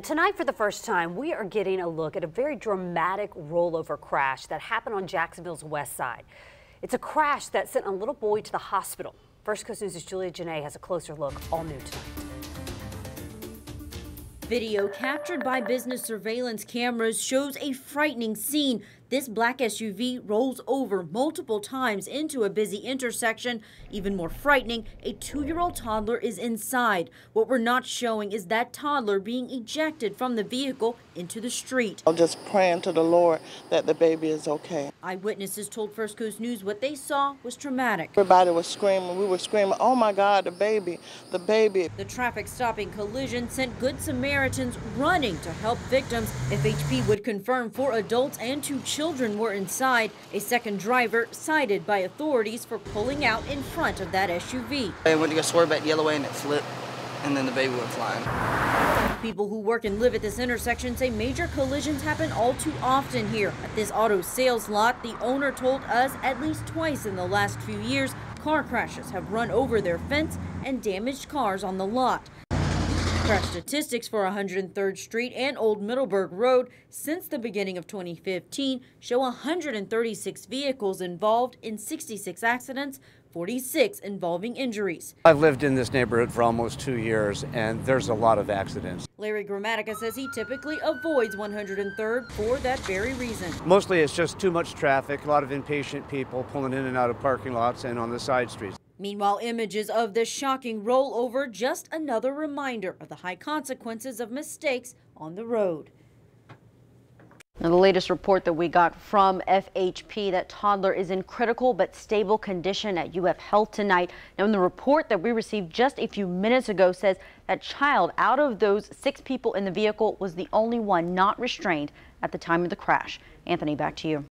Tonight, for the first time, we are getting a look at a very dramatic rollover crash that happened on Jacksonville's Westside. It's a crash that sent a little boy to the hospital. First Coast News' Julia Janae has a closer look, all new tonight. Video captured by business surveillance cameras shows a frightening scene. This black SUV rolls over multiple times into a busy intersection. Even more frightening, a 2-year-old toddler is inside. What we're not showing is that toddler being ejected from the vehicle into the street. I'm just praying to the Lord that the baby is okay. Eyewitnesses told First Coast News what they saw was traumatic. Everybody was screaming. We were screaming, "Oh my God, the baby, the baby." The traffic-stopping collision sent Good Samaritans running to help victims. FHP would confirm 4 adults and 2 children were inside. A second driver cited by authorities for pulling out in front of that SUV. I went to go swerve back the other way and it flipped, and then the baby went flying. People who work and live at this intersection say major collisions happen all too often here. At this auto sales lot, the owner told us at least twice in the last few years, car crashes have run over their fence and damaged cars on the lot. Crash statistics for 103rd Street and Old Middleburg Road since the beginning of 2015 show 136 vehicles involved in 66 accidents, 46 involving injuries. I've lived in this neighborhood for almost 2 years, and there's a lot of accidents. Larry Grammatica says he typically avoids 103rd for that very reason. Mostly it's just too much traffic, a lot of impatient people pulling in and out of parking lots and on the side streets. Meanwhile, images of this shocking rollover, just another reminder of the high consequences of mistakes on the road. Now, the latest report that we got from FHP, that toddler is in critical but stable condition at UF Health tonight. Now, in the report that we received just a few minutes ago says that child out of those 6 people in the vehicle was the only one not restrained at the time of the crash. Anthony, back to you.